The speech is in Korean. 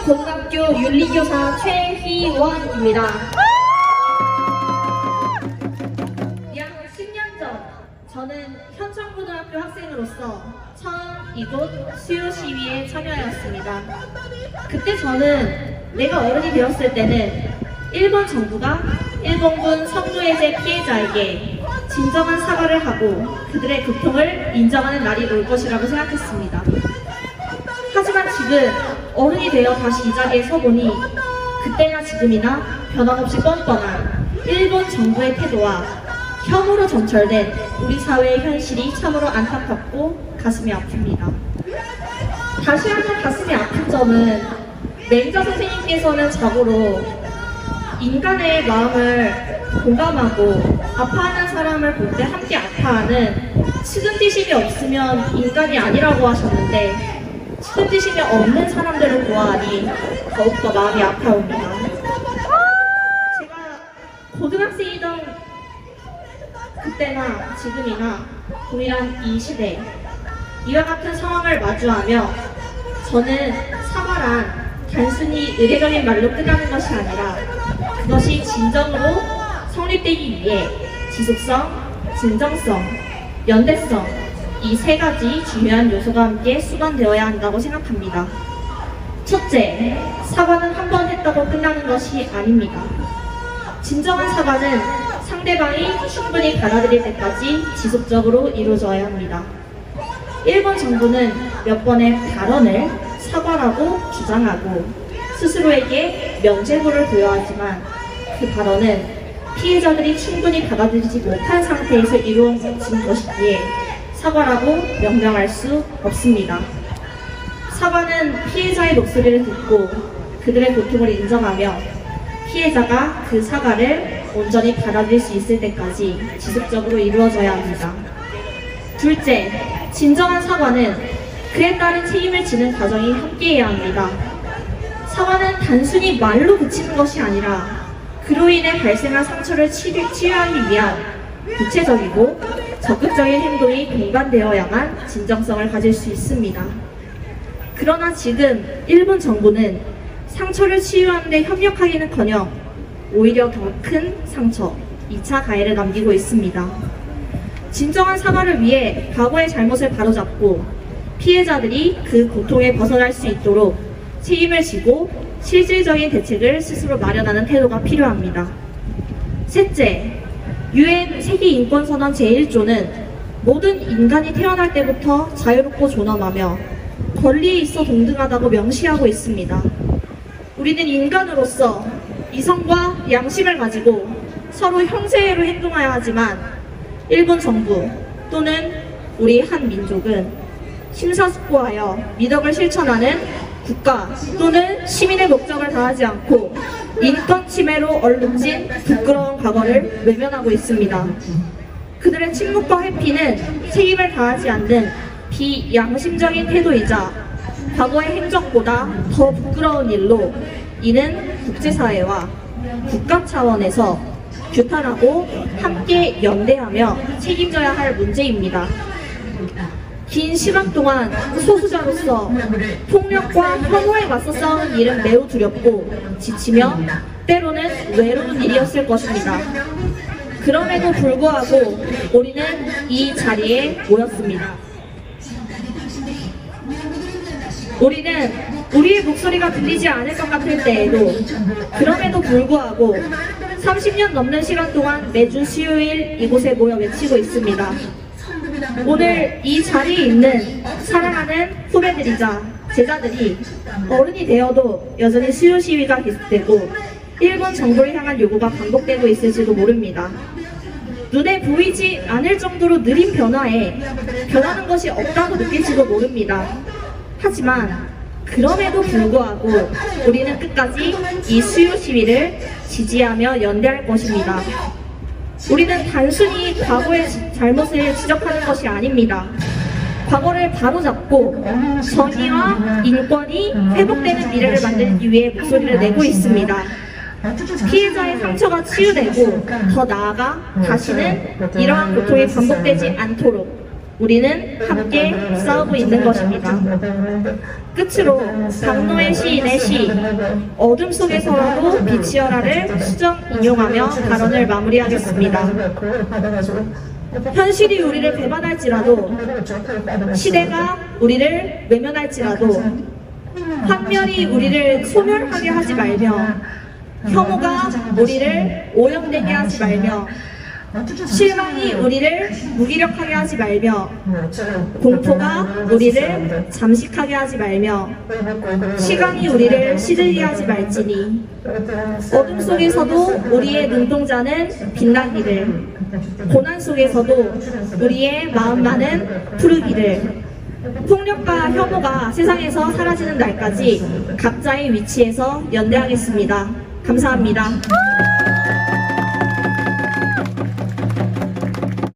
현천고등학교 윤리교사 최희원입니다. 약 10년 전 저는 현천고등학교 학생으로서 처음 이곳 수요 시위에 참여하였습니다. 그때 저는 내가 어른이 되었을 때는 일본 정부가 일본군 성노예제 피해자에게 진정한 사과를 하고 그들의 고통을 인정하는 날이 올 것이라고 생각했습니다. 하지만 지금 어른이 되어 다시 이 자리에 서보니 그때나 지금이나 변함없이 뻔뻔한 일본 정부의 태도와 혐오로 점철된 우리 사회의 현실이 참으로 안타깝고 가슴이 아픕니다. 다시 한번 가슴이 아픈 점은 매니저 선생님께서는 자고로 인간의 마음을 공감하고 아파하는 사람을 볼 때 함께 아파하는 측은지심이 없으면 인간이 아니라고 하셨는데 측은지심이 없는 사람들을 보아하니 더욱더 마음이 아파옵니다. 제가 고등학생이던 그때나 지금이나 동일한 이 시대 이와 같은 상황을 마주하며 저는 사과란 단순히 의례적인 말로 끝나는 것이 아니라 그것이 진정으로 성립되기 위해 지속성, 진정성, 연대성 이 세 가지 중요한 요소가 함께 수반되어야 한다고 생각합니다. 첫째, 사과는 한 번 했다고 끝나는 것이 아닙니다. 진정한 사과는 상대방이 충분히 받아들일 때까지 지속적으로 이루어져야 합니다. 일본 정부는 몇 번의 발언을 사과라고 주장하고 스스로에게 면죄부를 부여하지만 그 발언은 피해자들이 충분히 받아들이지 못한 상태에서 이루어진 것이기에 사과라고 명명할 수 없습니다. 사과는 피해자의 목소리를 듣고 그들의 고통을 인정하며 피해자가 그 사과를 온전히 받아들일 수 있을 때까지 지속적으로 이루어져야 합니다. 둘째, 진정한 사과는 그에 따른 책임을 지는 과정이 함께해야 합니다. 사과는 단순히 말로 그치는 것이 아니라 그로 인해 발생한 상처를 치유하기 위한 구체적이고 적극적인 행동이 동반되어야만 진정성을 가질 수 있습니다. 그러나 지금 일본 정부는 상처를 치유하는 데 협력하기는커녕 오히려 더 큰 상처, 2차 가해를 남기고 있습니다. 진정한 사과를 위해 과거의 잘못을 바로잡고 피해자들이 그 고통에 벗어날 수 있도록 책임을 지고 실질적인 대책을 스스로 마련하는 태도가 필요합니다. 셋째, 유엔 세계인권선언 제1조는 모든 인간이 태어날 때부터 자유롭고 존엄하며 권리에 있어 동등하다고 명시하고 있습니다. 우리는 인간으로서 이성과 양심을 가지고 서로 형제로 행동해야 하지만 일본 정부 또는 우리 한 민족은 심사숙고하여 미덕을 실천하는 국가 또는 시민의 목적을 다하지 않고 인권 침해로 얼룩진 부끄러운 과거를 외면하고 있습니다. 그들의 침묵과 회피는 책임을 다하지 않는 비양심적인 태도이자 과거의 행적보다 더 부끄러운 일로 이는 국제사회와 국가 차원에서 규탄하고 함께 연대하며 책임져야 할 문제입니다. 긴 시간 동안 소수자로서 폭력과 혐오에 맞서 싸우는 일은 매우 두렵고 지치며 때로는 외로운 일이었을 것입니다. 그럼에도 불구하고 우리는 이 자리에 모였습니다. 우리는 우리의 목소리가 들리지 않을 것 같을 때에도 그럼에도 불구하고 30년 넘는 시간 동안 매주 수요일 이곳에 모여 외치고 있습니다. 오늘 이 자리에 있는 사랑하는 후배들이자 제자들이 어른이 되어도 여전히 수요 시위가 계속되고 일본 정부를 향한 요구가 반복되고 있을지도 모릅니다. 눈에 보이지 않을 정도로 느린 변화에 변하는 것이 없다고 느낄지도 모릅니다. 하지만 그럼에도 불구하고 우리는 끝까지 이 수요 시위를 지지하며 연대할 것입니다. 우리는 단순히 과거의 잘못을 지적하는 것이 아닙니다. 과거를 바로잡고 정의와 인권이 회복되는 미래를 만들기 위해 목소리를 내고 있습니다. 피해자의 상처가 치유되고 더 나아가 다시는 이러한 고통이 반복되지 않도록 우리는 함께 싸우고 있는 것입니다. 끝으로 강노의 시인의 시 어둠 속에서라도 빛이여라를 수정 인용하며 발언을 마무리하겠습니다. 현실이 우리를 배반할지라도, 시대가 우리를 외면할지라도, 환멸이 우리를 소멸하게 하지 말며, 혐오가 우리를 오염되게 하지 말며, 실망이 우리를 무기력하게 하지 말며, 공포가 우리를 잠식하게 하지 말며, 시간이 우리를 시들게 하지 말지니, 어둠 속에서도 우리의 눈동자는 빛나기를, 고난 속에서도 우리의 마음만은 푸르기를, 폭력과 혐오가 세상에서 사라지는 날까지 각자의 위치에서 연대하겠습니다. 감사합니다.